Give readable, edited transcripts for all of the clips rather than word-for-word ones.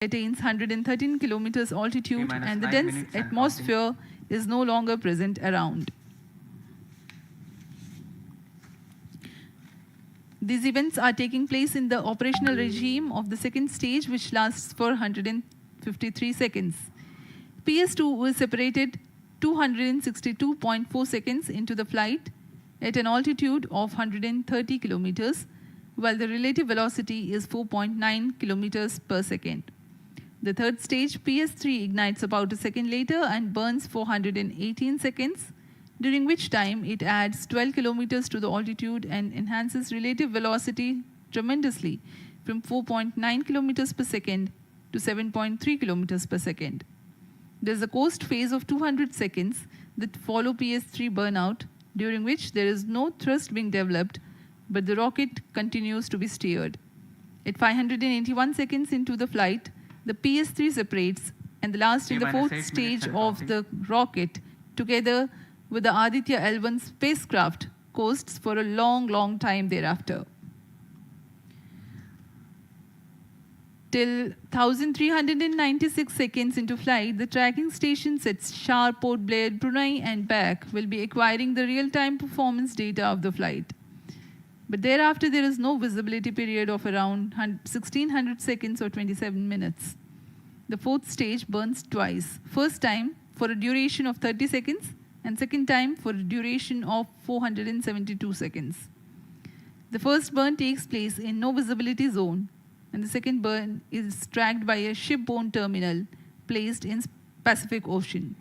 attains 113 kilometers altitude and the dense atmosphere is no longer present around. These events are taking place in the operational regime of the second stage, which lasts for 153 seconds. PS2 is separated 262.4 seconds into the flight at an altitude of 130 kilometers, while the relative velocity is 4.9 kilometers per second. The third stage, PS3, ignites about a second later and burns for 118 seconds, during which time it adds 12 kilometers to the altitude and enhances relative velocity tremendously from 4.9 kilometers per second to 7.3 kilometers per second. There is a coast phase of 200 seconds that follow PS3 burnout, during which there is no thrust being developed, but the rocket continues to be steered. At 581 seconds into the flight, the PS3 separates, and the last in the fourth stage of the rocket, together with the Aditya-L1 spacecraft, coasts for a long time thereafter. Till 1396 seconds into flight, the tracking stations at Shar, Port Blair, Brunei and back will be acquiring the real-time performance data of the flight. But thereafter, there is no visibility period of around 1600 seconds or 27 minutes. The fourth stage burns twice. First time for a duration of 30 seconds and second time for a duration of 472 seconds. The first burn takes place in no visibility zone, and the second burn is tracked by a shipborne terminal placed in Pacific Ocean.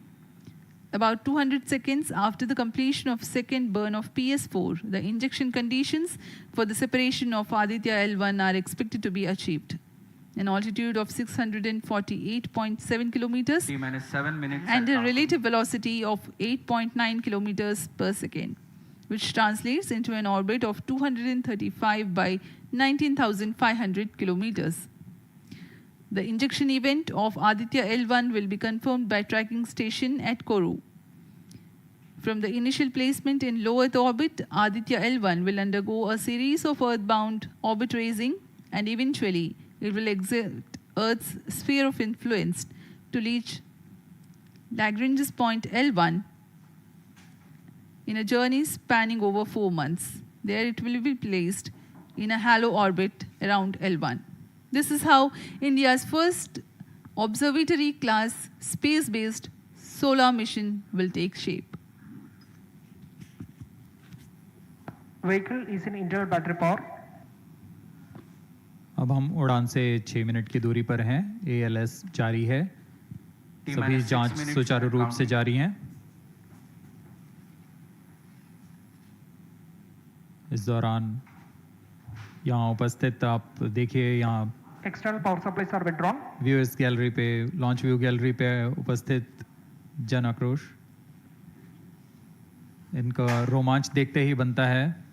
About 200 seconds after the completion of second burn of PS4, the injection conditions for the separation of Aditya-L1 are expected to be achieved. An altitude of 648.7 kilometers T-7 minutes and a relative velocity of 8.9 kilometers per second, which translates into an orbit of 235 by 19,500 kilometers. The injection event of Aditya-L1 will be confirmed by tracking station at Kourou. From the initial placement in low Earth orbit, Aditya-L1 will undergo a series of earthbound orbit raising, and eventually it will exit Earth's sphere of influence to reach Lagrange's point L1 in a journey spanning over 4 months. There it will be placed in a halo orbit around L1. This is how India's first observatory-class space-based solar mission will take shape. Vehicle is in internal battery power. अब हम उड़ान से 6 minute की दूरी पर हैं। ALS जारी है। सभी जांच सुचारू रूप से जारी हैं। इस दौरान यहाँ उपस्थित आप देखिए, यहाँ External power supplies are withdrawn. Viewers gallery पे, लॉन्च व्यू गैलरी पे उपस्थित जन आक्रोश, इनका रोमांच देखते ही बनता है।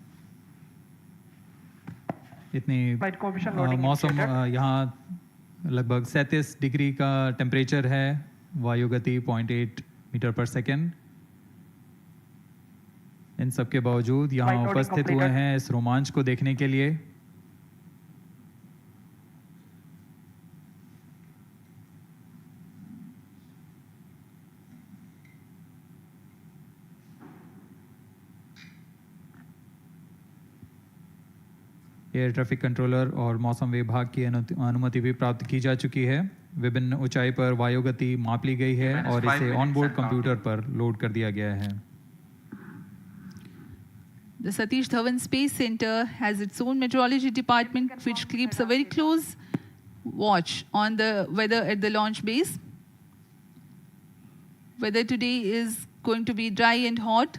इतनी मौसम, यहाँ लगभग 37 डिग्री का टेम्परेचर है, वायु गति 0.8 मीटर पर सेकेंड। इन सब के बावजूद यहाँ उपस्थित हुए हैं इस रोमांच को देखने के लिए। एयर ट्रैफिक कंट्रोलर और मौसम विभाग की अनुमति भी प्राप्त की जा चुकी है। विभिन्न ऊंचाई पर वायु गति माप ली गई है और इसे ऑनबोर्ड कंप्यूटर पर लोड कर दिया गया है। The Satish Dhawan Space Center has its own meteorology department, which keeps a very close watch on the weather at the launch base. Weather today is going to be dry and hot.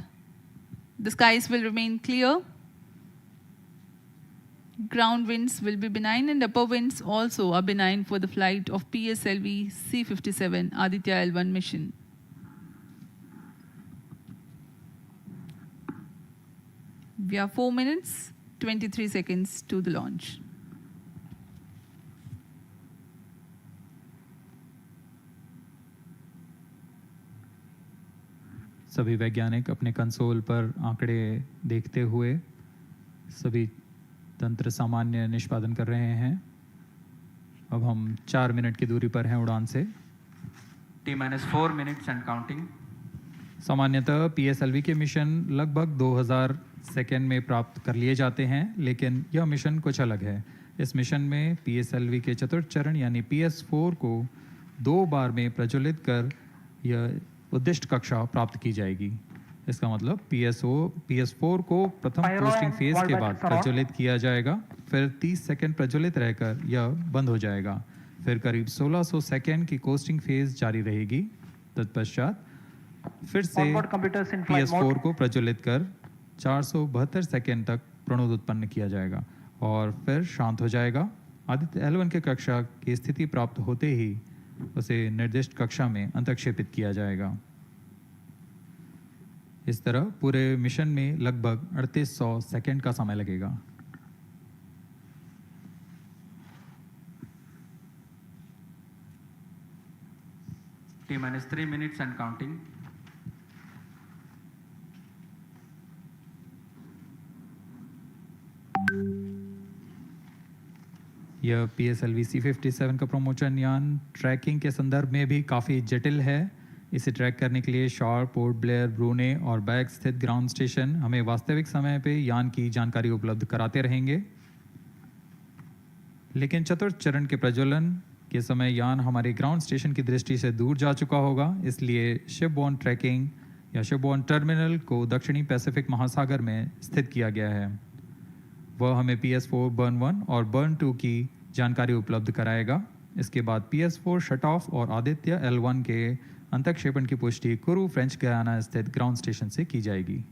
The skies will remain clear. Ground winds will be benign, and upper winds also are benign for the flight of PSLV C-57 Aditya-L1 mission. We are 4 minutes, 23 seconds to the launch. सभी वैज्ञानिक अपने console पर आंकड़े देखते हुए सभी तंत्र सामान्य निष्पादन कर रहे हैं। अब हम 4 मिनट की दूरी पर हैं उड़ान से। T-4 minutes and counting. सामान्यतः PSLV के मिशन लगभग 2000 सेकेंड में प्राप्त कर लिए जाते हैं, लेकिन यह मिशन कुछ अलग है। इस मिशन में PSLV के चतुर्थ चरण यानी PS4 को 2 बार में प्रज्वलित कर यह उद्दिष्ट कक्षा प्राप्त की जाएगी। इसका मतलब PS4 को प्रथम कोस्टिंग फेज के बाद प्रज्वलित किया जाएगा, फिर 30 सेकेंड प्रज्वलित रहकर यह बंद हो जाएगा। फिर करीब 1600 सेकेंड की कोस्टिंग फेज जारी रहेगी। तत्पश्चात फिर से PS4 को प्रज्वलित कर 472 सेकेंड तक प्रणोद उत्पन्न किया जाएगा और फिर शांत हो जाएगा। आदित्य-L1 के कक्षा की स्थिति प्राप्त होते ही उसे निर्दिष्ट कक्षा में अंतक्षेपित किया जाएगा। इस तरह पूरे मिशन में लगभग 3800 सेकेंड का समय लगेगा। T-3 minutes and counting. यह PSLV C57 का प्रमोशन यान ट्रैकिंग के संदर्भ में भी काफ़ी जटिल है। इसे ट्रैक करने के लिए शॉर, पोर्ट ब्लेयर, ब्रूने और बैग स्थित ग्राउंड स्टेशन हमें वास्तविक समय पे यान की जानकारी उपलब्ध कराते रहेंगे। लेकिन चतुर्थ चरण के प्रज्वलन के समय यान हमारे ग्राउंड स्टेशन की दृष्टि से दूर जा चुका होगा, इसलिए शिपबोर्न ट्रैकिंग या शिपबोर्न टर्मिनल को दक्षिणी पैसिफिक महासागर में स्थित किया गया है। वह हमें PS4 बर्न 1 और बर्न 2 की जानकारी उपलब्ध कराएगा। इसके बाद PS4 शट ऑफ और आदित्य-L1 के अंतक्षेपण की पुष्टि कुरु फ्रेंच गयाना स्थित ग्राउंड स्टेशन से की जाएगी।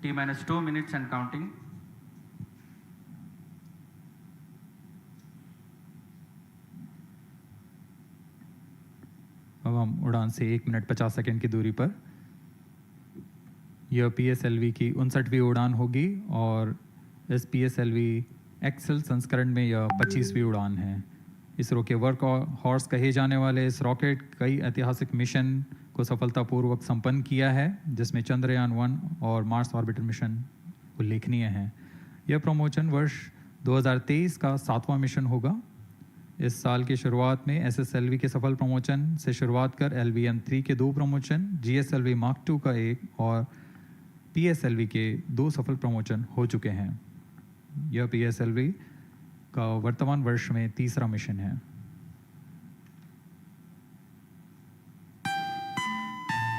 T-2 minutes and counting. अब हम उड़ान से 1 मिनट 50 सेकेंड की दूरी पर। यह PSLV की 59वीं उड़ान होगी और इस PSLV एक्सेल संस्करण में यह 25वीं उड़ान है। इसरो के वर्क हॉर्स कहे जाने वाले इस रॉकेट कई ऐतिहासिक मिशन को सफलतापूर्वक संपन्न किया है, जिसमें चंद्रयान 1 और मार्स ऑर्बिटर मिशन उल्लेखनीय हैं। यह प्रमोशन वर्ष 2023 का 7वां मिशन होगा। इस साल की शुरुआत में SSLV के सफल प्रमोशन से शुरुआत कर LVM-3 के 2 प्रमोशन, GSLV Mark II का 1 और PSLV के 2 सफल प्रमोशन हो चुके हैं। यह PSLV का वर्तमान वर्ष में 3रा मिशन है।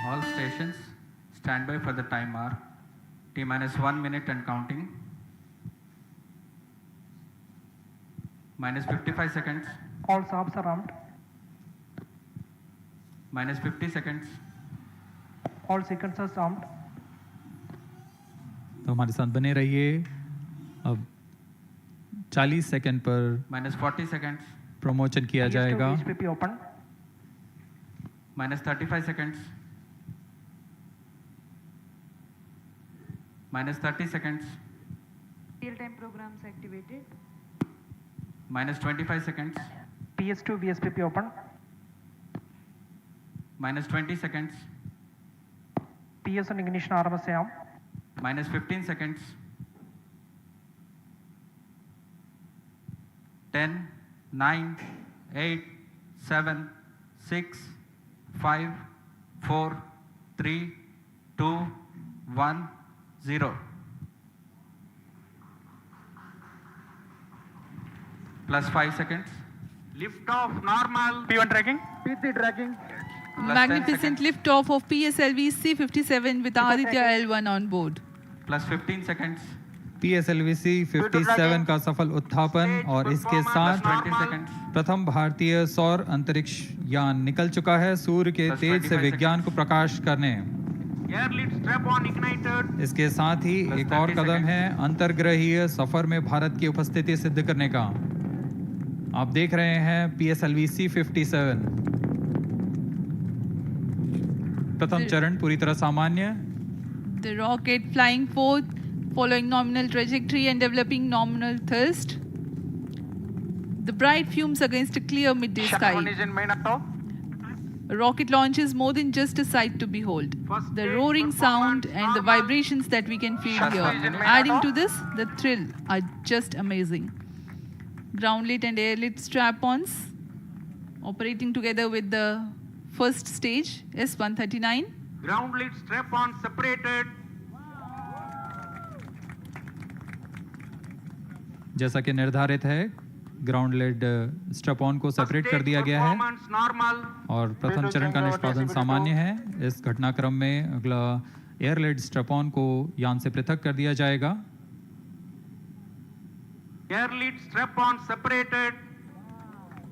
All stations stand by for the time mark. T-1 minute and counting. -55 seconds. All subs are armed. -50 seconds. All sequencers armed. तो हमारे साथ बने रहिए। अब 40 सेकेंड पर -40 seconds. प्रमोशन किया जाएगा। HPP open. -35 seconds. -30 seconds. Real-time programs activated. -25 seconds. PS2 VSPP open. -20 seconds. PS on ignition RMS arm. -15 seconds. 10, 9, 8, 7, 6, 5, 4, 3, 2, 1, 0. +5 seconds. Lift off normal. P1 tracking. PT tracking. Magnificent liftoff of PSLV C57 with Aditya-L1 on board. +15 seconds. PSLV C57 का सफल उत्थापन और इसके साथ 20 seconds. प्रथम भारतीय सौर अंतरिक्ष यान निकल चुका है सूर्य के Plus तेज से 25 विज्ञान को प्रकाश करने। Air lead strap on ignited. इसके साथ ही Plus एक और 30 कदम seconds. है अंतर्ग्रहीय सफर में भारत की उपस्थिति सिद्ध करने का। आप देख रहे हैं PSLV C57 प्रथम चरण पूरी तरह सामान्य। The rocket flying forth, following nominal trajectory and developing nominal thrust. The bright fumes against a clear midday Shut one sky. is in main up top. A rocket launch is more than just a sight to behold. First The stage roaring sound performance and the normal. vibrations that we can feel Shastra here, Engineer. adding to this, the thrill are just amazing. Ground-lit and air-lit strap-ons operating together with the first stage, S139. Ground lead strap-on separated. जैसा कि निर्धारित है, ground lead स्ट्रप on को First separate कर stage दिया गया है performance normal. और प्रथम चरण का निष्पादन सामान्य है। इस घटनाक्रम में अगला एयर लेड स्ट्रप ऑन को यान से पृथक कर दिया जाएगा। Air lead strap-on separated.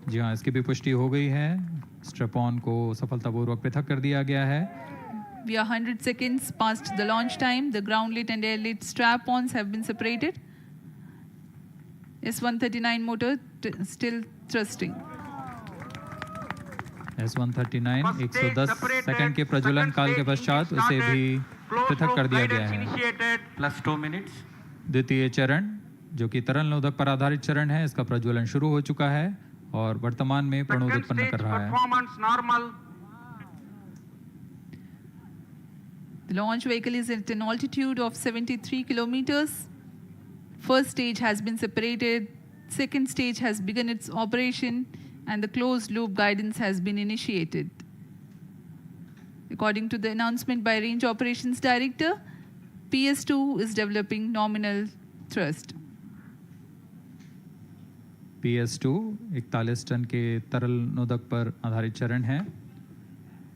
जी हाँ, इसकी भी पुष्टि हो गई है। स्ट्रप ऑन को सफलतापूर्वक पृथक कर दिया गया है। We are 100 seconds past the launch time. The ground-lit and air-lit strap-ons have been separated. S139 motor still thrusting. S139 First stage 110 separated. Second के प्रज्वलन Second काल के stage पश्चात engine उसे भी started. Closed पृथक loop कर दिया गया guidance है। initiated. Plus 2 minutes. द्वितीय चरण, जो कि तरल नोदक पर आधारित चरण है, इसका प्रज्वलन शुरू हो चुका है और वर्तमान में प्रणोद Second उत्पन्न stage कर रहा है। performance normal. The launch vehicle is at an altitude of 73 kilometers. First stage has been separated. Second stage has begun its operation and the closed loop guidance has been initiated. According to the announcement by Range Operations Director, PS2 is developing nominal thrust. PS2 41 ton के तरल नोदक पर आधारित चरण है।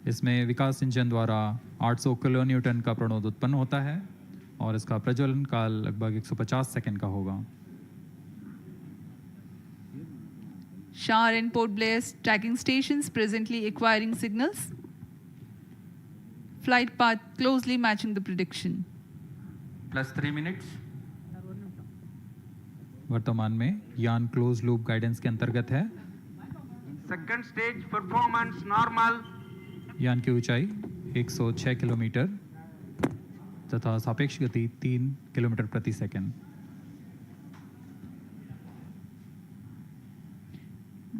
इसमें विकास engine द्वारा 800 kilo Newton का प्रणोद उत्पन्न होता है और इसका प्रज्वलन काल लगभग 150 सेकंड का होगा। Shar and Port Blair tracking stations presently acquiring signals. Flight path closely matching the prediction. Plus 3 minutes. वर्तमान में यान क्लोज लूप गाइडेंस के अंतर्गत है। Second stage performance normal. यान की ऊंचाई 106 किलोमीटर तथा सापेक्ष गति 3 किलोमीटर प्रति second.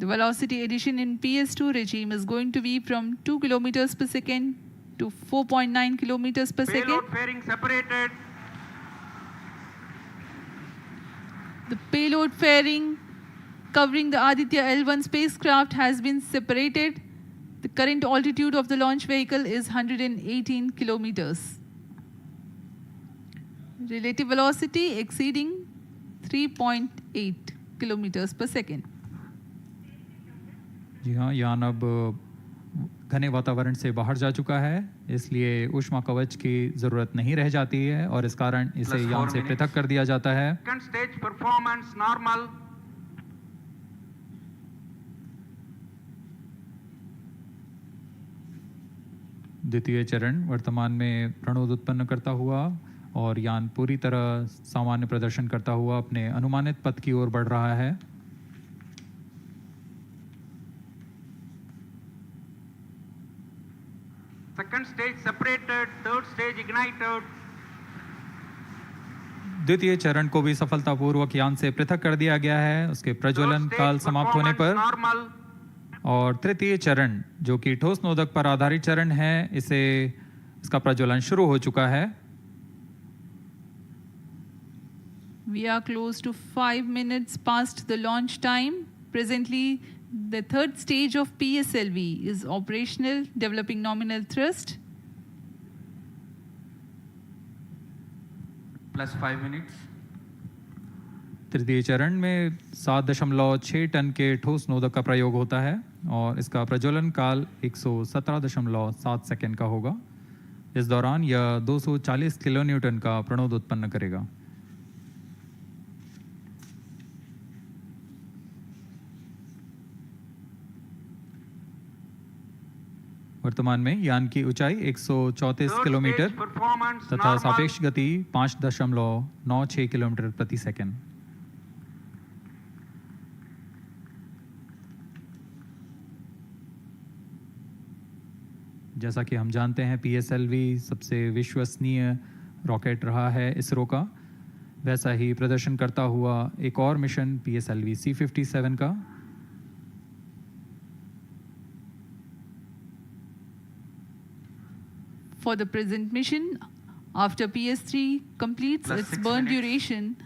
The velocity addition in PS2 regime is going to be from 2 kilometers per second to 4.9 kilometers per second. Payload fairing separated. The payload fairing covering the Aditya-L1 spacecraft has been separated. The current altitude of the launch vehicle is 118 kilometers. Relative velocity exceeding 3.8 kilometers per second. जी हाँ, यान अब घने वातावरण से बाहर जा चुका है, इसलिए ऊष्मा कवच की जरूरत नहीं रह जाती है और इस कारण इसे Plus 4 यान से minutes. पृथक कर दिया जाता है। Second stage performance normal. द्वितीय चरण वर्तमान में प्रणोद उत्पन्न करता हुआ और यान पूरी तरह सामान्य प्रदर्शन करता हुआ अपने अनुमानित पथ की ओर बढ़ रहा है। Second stage separated. Third stage ignited. द्वितीय चरण को भी सफलतापूर्वक यान से पृथक कर दिया गया है उसके प्रज्वलन Third stage काल समाप्त होने performance पर। normal. और तृतीय चरण, जो कि ठोस नोदक पर आधारित चरण है, इसका प्रज्वलन शुरू हो चुका है। We are close to 5 minutes past the launch time. Presently, the third stage of PSLV is operational, developing nominal thrust. Plus 5 minutes. तृतीय चरण में 7.6 टन के ठोस नोदक का प्रयोग होता है और इसका प्रज्वलन काल 117.7 सेकंड का होगा। इस दौरान यह 240 किलो न्यूटन का प्रणोद उत्पन्न करेगा। वर्तमान में यान की ऊंचाई 134 Third किलोमीटर stage performance तथा normal. सापेक्ष गति 5.96 किलोमीटर प्रति सेकंड। जैसा कि हम जानते हैं, PSLV सबसे विश्वसनीय रॉकेट रहा है इसरो का। वैसा ही प्रदर्शन करता हुआ एक और मिशन PSLV C57 का। For the present mission, after PS3 completes Plus its 6 burn minutes. duration,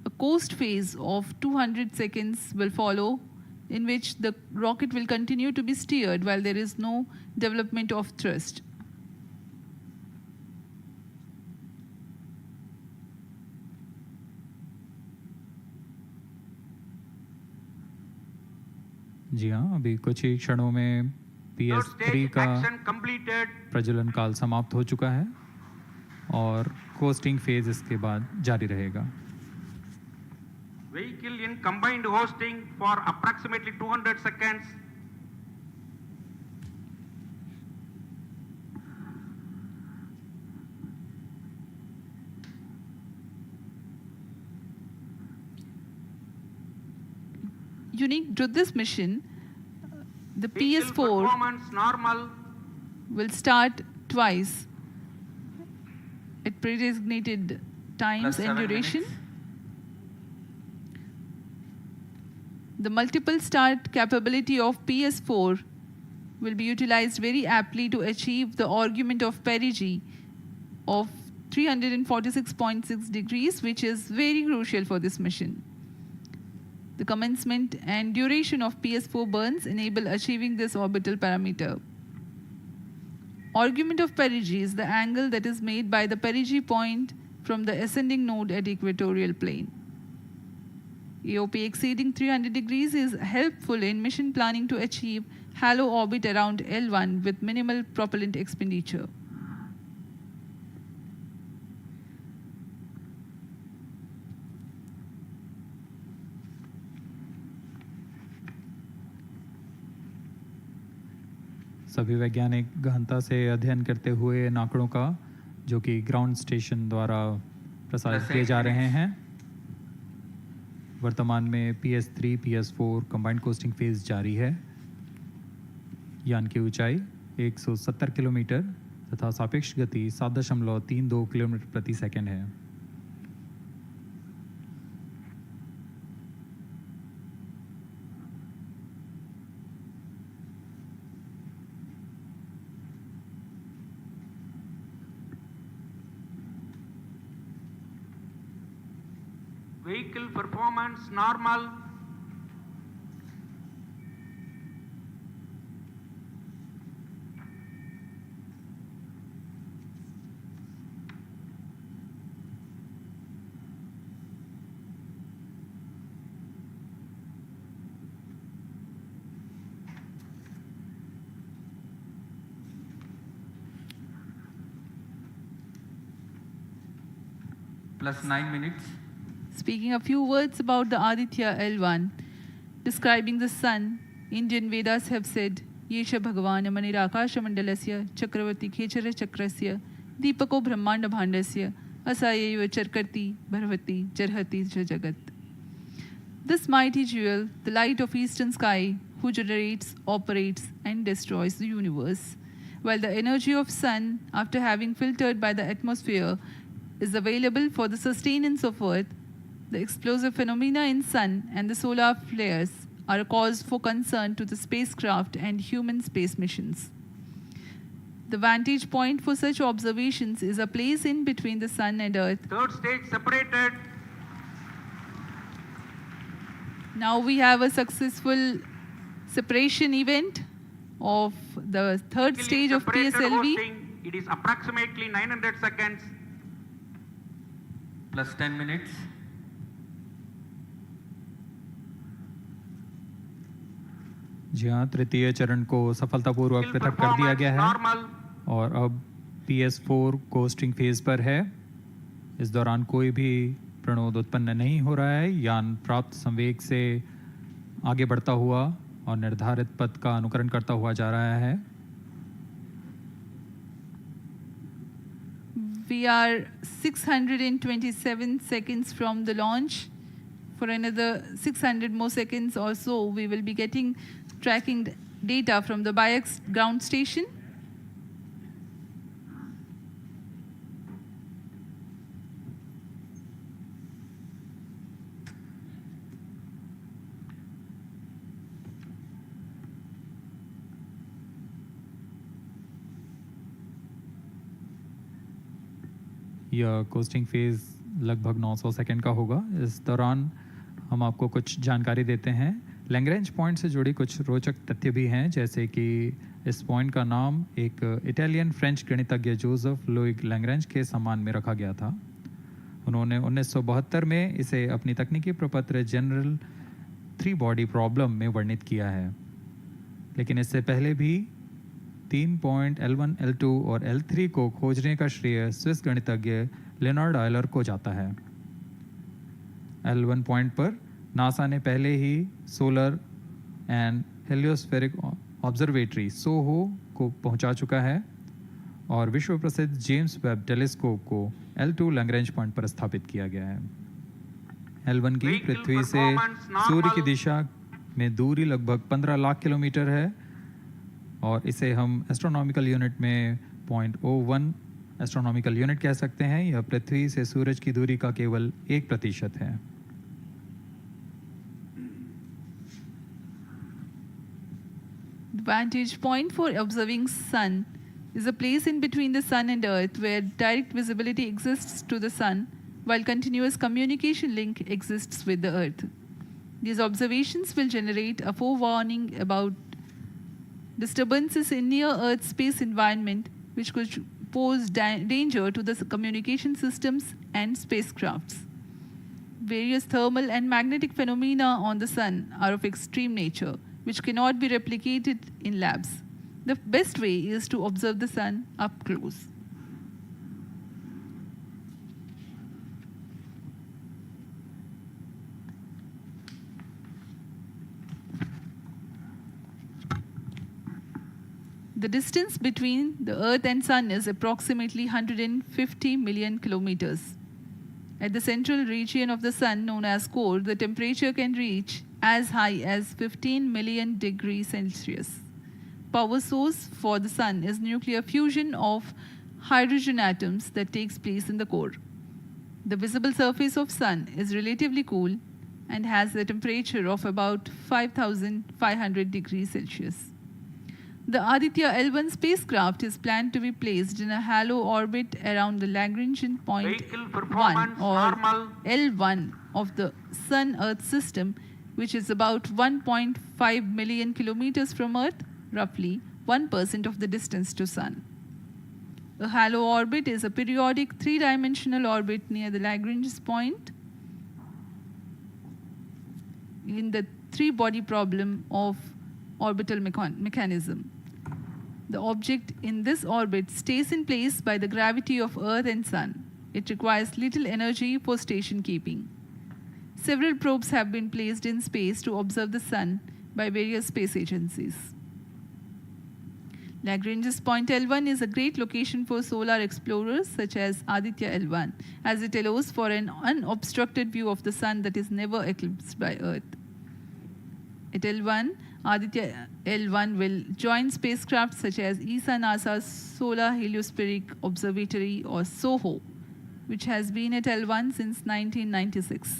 a coast phase of 200 seconds will follow, in which the rocket will continue to be steered while there is no development of thrust. जी हाँ, अभी कुछ ही क्षणों में Third PS3 stage का action completed. प्रज्वलन काल समाप्त हो चुका है और कोस्टिंग फेज इसके बाद जारी रहेगा। Vehicle in combined hosting for approximately 200 seconds. Unique to this mission, the Vehicle PS4 performance normal. will start twice at pre-designated times Plus and 7 duration. minutes. The multiple start capability of PS4 will be utilized very aptly to achieve the argument of perigee of 346.6 degrees, which is very crucial for this mission. The commencement and duration of PS4 burns enable achieving this orbital parameter. Argument of perigee is the angle that is made by the perigee point from the ascending node at equatorial plane. AOP exceeding 300 degrees is helpful in mission planning to achieve halo orbit around L1 with minimal propellant expenditure. सभी वैज्ञानिक गहनता से अध्ययन करते हुए इन आंकड़ों का, जो कि ग्राउंड स्टेशन द्वारा प्रसारित Plus किए 8 जा रहे minutes. हैं। वर्तमान में PS3, PS4 combined costing phase जारी है। यान की ऊंचाई 170 किलोमीटर तथा सापेक्ष गति 7.32 किलोमीटर प्रति सेकंड है। Vehicle performance normal. Plus 9 minutes. Speaking a few words about the Aditya-L1, describing the sun, Indian Vedas have said, Yesha Bhagavan Manirakasha Mandalasya Chakravarti Khechara Chakrasya Deepako Brahmanda Bhandasya Asayeva Charkarti Bharvati Jarhati Jagat. This mighty jewel, the light of eastern sky, who generates, operates, and destroys the universe, while the energy of sun, after having filtered by the atmosphere, is available for the sustenance of earth. The explosive phenomena in sun and the solar flares are a cause for concern to the spacecraft and human space missions. The vantage point for such observations is a place in between the sun and earth. Third stage separated. Now we have a successful separation event of the third Vehicle in stage of separated PSLV. hosting. It is approximately 900 seconds. Plus 10 minutes. जी हाँ, तृतीय चरण को सफलतापूर्वक Vehicle पृथक कर दिया performance गया है normal. और अब PS4 कोस्टिंग फेज पर है। इस दौरान कोई भी प्रणोद उत्पन्न नहीं हो रहा है। यान प्राप्त संवेग से आगे बढ़ता हुआ और निर्धारित पथ का अनुकरण करता हुआ जा रहा है। We are 627 seconds from the launch. For another 600 more seconds or so, we will be getting tracking data from the BIAX ground station. यह कोस्टिंग फेज़ लगभग 900 सेकंड का होगा। इस दौरान हम आपको कुछ जानकारी देते हैं। लैग्रेंज पॉइंट से जुड़ी कुछ रोचक तथ्य भी हैं, जैसे कि इस पॉइंट का नाम एक इटालियन फ्रेंच गणितज्ञ जोसेफ लुइग लैग्रेंज के सम्मान में रखा गया था। उन्होंने 1972 में इसे अपनी तकनीकी प्रपत्र जनरल 3 बॉडी प्रॉब्लम में वर्णित किया है, लेकिन इससे पहले भी 3 पॉइंट L1, L2 और L3 को खोजने का श्रेय स्विस गणितज्ञ लियोनार्ड आयलर को जाता है। L1 पॉइंट पर नासा ने पहले ही सोलर एंड हेलियोस्फेरिक ऑब्जर्वेटरी सोहो को पहुंचा चुका है और विश्व प्रसिद्ध जेम्स वेब टेलीस्कोप को L2 लैग्रेंज पॉइंट पर स्थापित किया गया है। L1 की पृथ्वी से सूर्य की दिशा में दूरी लगभग 15 लाख किलोमीटर है और इसे हम एस्ट्रोनॉमिकल यूनिट में 0.01 एस्ट्रोनॉमिकल यूनिट कह सकते हैं। यह पृथ्वी से सूरज की दूरी का केवल 1% है। The vantage point for observing sun is a place in between the sun and earth where direct visibility exists to the sun while continuous communication link exists with the earth. These observations will generate a forewarning about disturbances in near earth space environment which could pose danger to the communication systems and spacecrafts. Various thermal and magnetic phenomena on the sun are of extreme nature, which cannot be replicated in labs. The best way is to observe the sun up close. The distance between the Earth and Sun is approximately 150 million kilometers. At the central region of the Sun, known as core, the temperature can reach as high as 15 million degrees Celsius. Power source for the Sun is nuclear fusion of hydrogen atoms that takes place in the core. The visible surface of Sun is relatively cool and has a temperature of about 5,500 degrees Celsius. The Aditya-L1 spacecraft is planned to be placed in a halo orbit around the Lagrangian point Vehicle 1 performance or normal. L1 of the Sun-Earth system, which is about 1.5 million kilometers from Earth, roughly 1% of the distance to Sun. A halo orbit is a periodic 3-dimensional orbit near the Lagrange point in the 3-body problem of orbital mechanism. The object in this orbit stays in place by the gravity of Earth and Sun. It requires little energy for station keeping. Several probes have been placed in space to observe the Sun by various space agencies. Lagrange's point L1 is a great location for solar explorers such as Aditya-L1, as it allows for an unobstructed view of the Sun that is never eclipsed by Earth. At L1, Aditya-L1 will join spacecraft such as ESA-NASA's Solar Heliospheric Observatory or SOHO, which has been at L1 since 1996.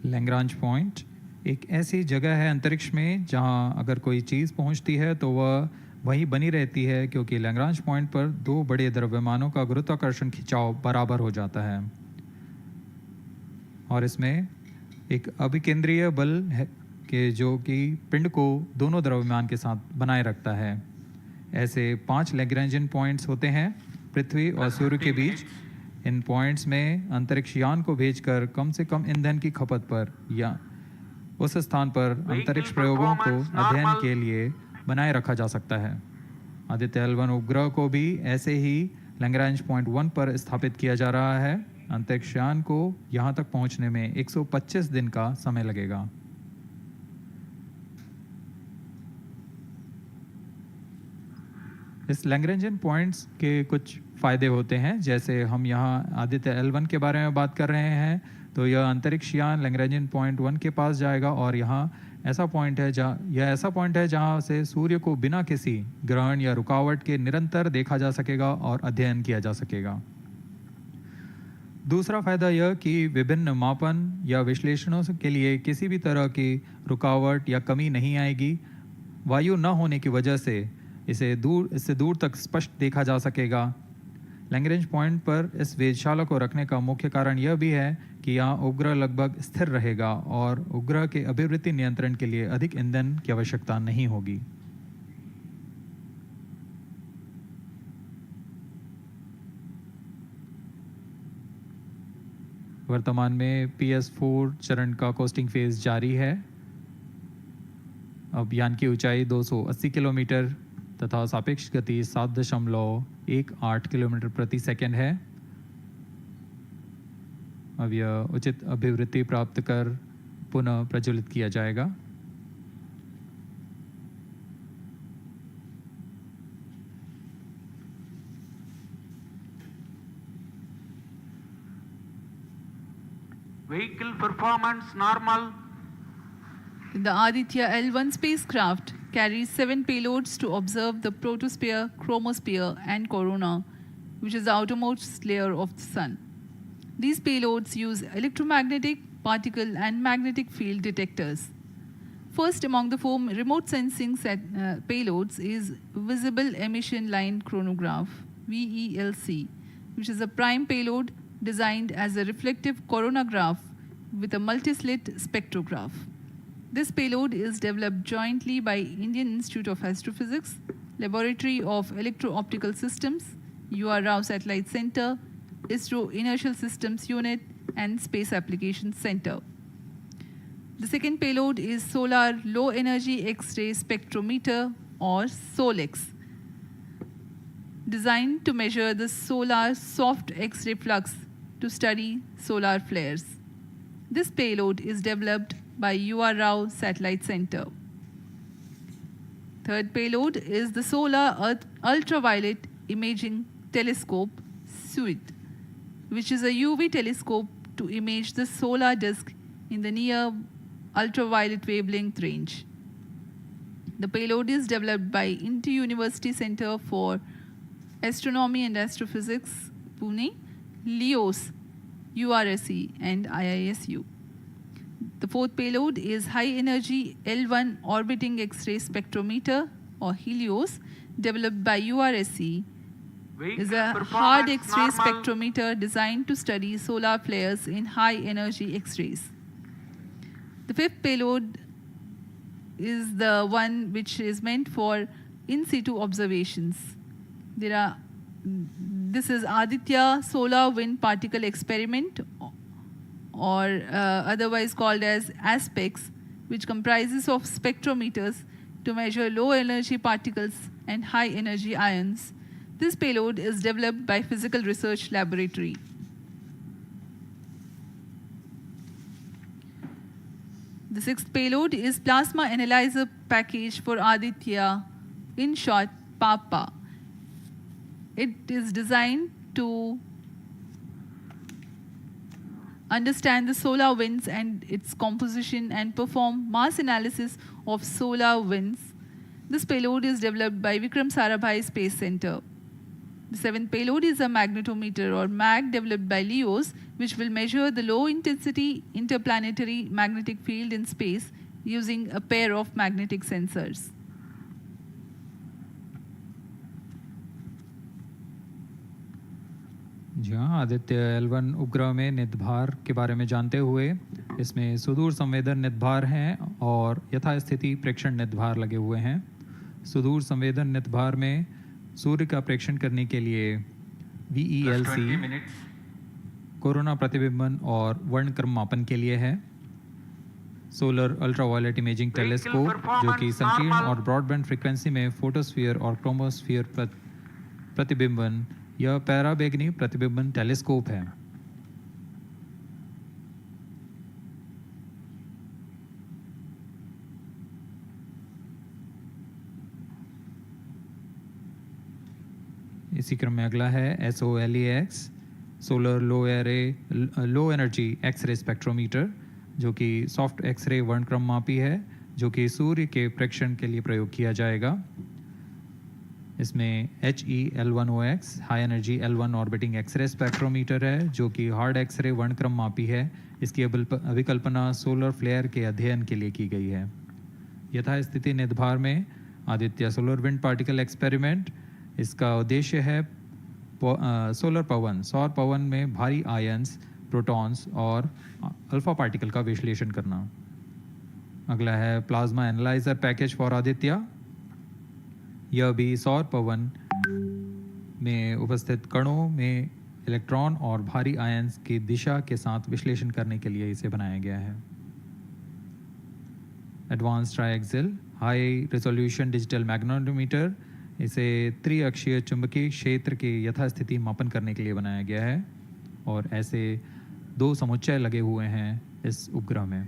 Lagrange point एक ऐसी जगह है अंतरिक्ष में जहां अगर कोई चीज़ पहुंचती है तो वह वहीं बनी रहती है, क्योंकि लैग्रांज पॉइंट पर 2 बड़े द्रव्यमानों का गुरुत्वाकर्षण खिंचाव बराबर हो जाता है और इसमें एक अभिकेंद्रीय बल है कि जो कि पिंड को दोनों द्रव्यमान के साथ बनाए रखता है। ऐसे 5 लैग्रेंजियन पॉइंट्स होते हैं पृथ्वी और सूर्य के बीच। इन पॉइंट्स में अंतरिक्ष यान को भेजकर कम से कम ईंधन की खपत पर या उस स्थान पर अंतरिक्ष प्रयोगों को अध्ययन के लिए बनाए रखा जा सकता है। आदित्य-L1 उपग्रह को भी ऐसे ही लैग्रांज पॉइंट 1 पर स्थापित किया जा रहा है। अंतरिक्ष यान को यहाँ तक पहुँचने में 125 दिन का समय लगेगा। इस लैग्रेंजियन पॉइंट्स के कुछ फ़ायदे होते हैं, जैसे हम यहाँ आदित्य-L1 के बारे में बात कर रहे हैं तो यह अंतरिक्ष यान लैग्रेंजियन पॉइंट 1 के पास जाएगा और यहाँ ऐसा पॉइंट है जहाँ से सूर्य को बिना किसी ग्रहण या रुकावट के निरंतर देखा जा सकेगा और अध्ययन किया जा सकेगा। दूसरा फ़ायदा यह कि विभिन्न मापन या विश्लेषणों के लिए किसी भी तरह की रुकावट या कमी नहीं आएगी। वायु न होने की वजह से इससे दूर तक स्पष्ट देखा जा सकेगा। लैग्रेंज पॉइंट पर इस वेधशाला को रखने का मुख्य कारण यह भी है कि यहाँ उपग्रह लगभग स्थिर रहेगा और उपग्रह के अभिवृत्ति नियंत्रण के लिए अधिक ईंधन की आवश्यकता नहीं होगी। वर्तमान में PS4 चरण का कोस्टिंग फेज जारी है। अब यान की ऊंचाई 280 किलोमीटर तथा सापेक्ष गति 7.18 किलोमीटर प्रति सेकंड है। अब यह उचित अभिवृत्ति प्राप्त कर पुनः प्रज्वलित किया जाएगा। Vehicle performance normal. The Aditya-L1 spacecraft carries 7 payloads to observe the protosphere, chromosphere, and corona, which is the outermost layer of the Sun. These payloads use electromagnetic, particle, and magnetic field detectors. First among the 4 remote sensing payloads is Visible Emission Line Chronograph, VELC, which is a prime payload designed as a reflective coronagraph with a multi-slit spectrograph. This payload is developed jointly by Indian Institute of Astrophysics, Laboratory of Electro-Optical Systems, UR Rao Satellite Center, ISRO Inertial Systems Unit, and Space Applications Center. The second payload is Solar Low Energy X-ray Spectrometer, or SOLEX, designed to measure the solar soft X-ray flux to study solar flares. This payload is developed by UR Rao Satellite Center. Third payload is the Solar Earth Ultraviolet Imaging Telescope, SUIT, which is a UV telescope to image the solar disk in the near ultraviolet wavelength range. The payload is developed by Inter-University Center for Astronomy and Astrophysics, Pune, LEOS, URSE, and IISU. The fourth payload is High Energy L1 Orbiting X-ray Spectrometer, or HELIOS, developed by URSE. Is a hard X-ray spectrometer designed to study solar flares in high energy X-rays. The fifth payload is the one which is meant for in situ observations. This is Aditya Solar Wind Particle Experiment, or otherwise called as ASPEX, which comprises of spectrometers to measure low energy particles and high energy ions. This payload is developed by Physical Research Laboratory. The sixth payload is Plasma Analyzer Package for Aditya, in short, PAPA. It is designed to understand the solar winds and its composition and perform mass analysis of solar winds. This payload is developed by Vikram Sarabhai Space Center. The seventh payload is a magnetometer, or MAG, developed by LEOS, which will measure the low-intensity interplanetary magnetic field in space using a pair of magnetic sensors. जी हाँ, Aditya L1 उपग्रह में निदभार के बारे में जानते हुए इसमें सुदूर संवेदन निदभार हैं और यथास्थिति प्रेक्षण निदभार लगे हुए हैं। सुदूर संवेदन निदभार में सूर्य का प्रेक्षण करने के लिए VELC कोरोना प्रतिबिंबन और वर्णक्रम मापन के लिए है। सोलर अल्ट्रावायलेट इमेजिंग टेलीस्कोप, जो कि संकीर्ण और ब्रॉडबैंड फ्रीक्वेंसी में फोटोस्फीयर और क्रोमोस्फीयर प्रतिबिंबन यह पैराबैंगनी प्रतिबिंबन टेलीस्कोप है। इसी क्रम में अगला है SOLEX, solar low energy x ray spectrometer, जो कि सॉफ्ट एक्सरे वर्णक्रम मापी है, जो कि सूर्य के प्रेक्षण के लिए प्रयोग किया जाएगा। इसमें HEL1OX high energy L1 orbiting x ray spectrometer है, जो कि हार्ड एक्सरे वर्णक्रम मापी है। इसकी अभिकल्पना सोलर फ्लेयर के अध्ययन के लिए की गई है। यथास्थिति निदभार में Aditya solar wind particle experiment, इसका उद्देश्य है सोलर पवन, सौर पवन में भारी आयंस, प्रोटॉन्स और अल्फा पार्टिकल का विश्लेषण करना। अगला है plasma analyser package for Aditya. यह भी सौर पवन में उपस्थित कणों में इलेक्ट्रॉन और भारी आयंस की दिशा के साथ विश्लेषण करने के लिए इसे बनाया गया है। Advance triaxial high resolution digital magnetometer, इसे त्रिअक्षीय चुंबकीय क्षेत्र के यथास्थिति मापन करने के लिए बनाया गया है और ऐसे 2 समुच्चय लगे हुए हैं इस उपग्रह में।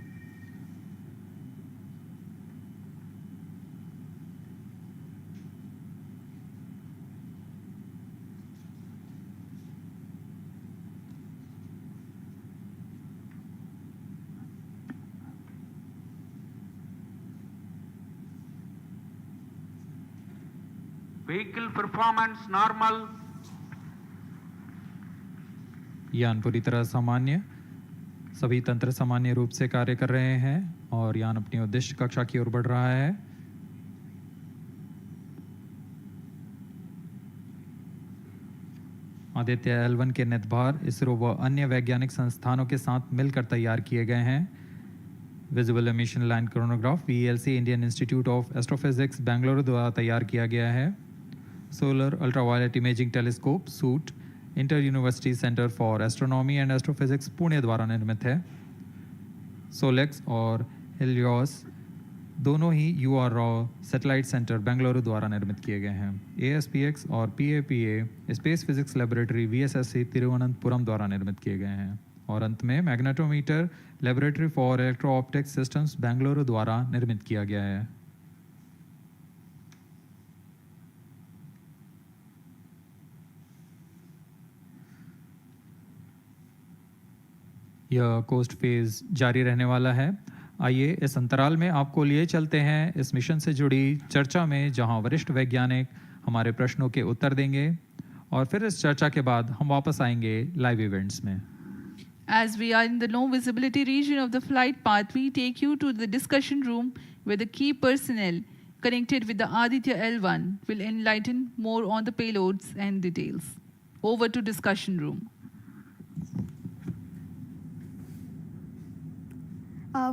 Vehicle performance normal. यान पूरी तरह सामान्य, सभी तंत्र सामान्य रूप से कार्य कर रहे हैं और यान अपनी उद्देश्य कक्षा की ओर बढ़ रहा है। आदित्य-L1 के नेतभार इसरो व अन्य वैज्ञानिक संस्थानों के साथ मिलकर तैयार किए गए हैं। Visible emission line chronograph VLC Indian institute of astrophysics Bengaluru द्वारा तैयार किया गया है। Solar ultraviolet imaging telescope suit inter university centre for astronomy and astrophysics Pune द्वारा निर्मित है। सोलेक्स और हेलियोस दोनों ही URO सैटेलाइट सेंटर बेंगलुरु द्वारा निर्मित किए गए हैं। ASPX और PAPA space physics laboratory VSSC Thiruvananthapuram द्वारा निर्मित किए गए हैं। और अंत में magnetometer laboratory for electro optic systems Bengaluru द्वारा निर्मित किया गया है। यह कोस्ट फेज जारी रहने वाला है। आइए इस अंतराल में आपको लिए चलते हैं इस मिशन से जुड़ी चर्चा में, जहां वरिष्ठ वैज्ञानिक हमारे प्रश्नों के उत्तर देंगे और फिर इस चर्चा के बाद हम वापस आएंगे लाइव इवेंट्स में। As we are in the low visibility region of the flight path, we take you to the discussion room where the key personnel connected with the Aditya-L1 will enlighten more on the payloads and details. Over to discussion room.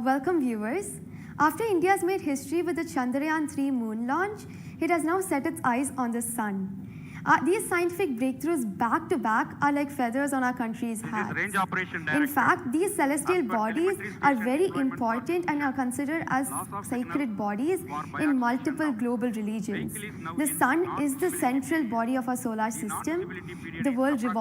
Welcome viewers. After India has made history with the Chandrayaan-3 moon launch, it has now set its eyes on the sun. These scientific breakthroughs back to back are like feathers on our country's hats. Range operation In director. fact, these celestial As per bodies telemetry are station very deployment important and are considered as Loss of sacred signal bodies for in biological multiple now. global religions. Vehicle is now The in sun is the non-visibility central period. body of our solar The system. non-visibility period The is world revolves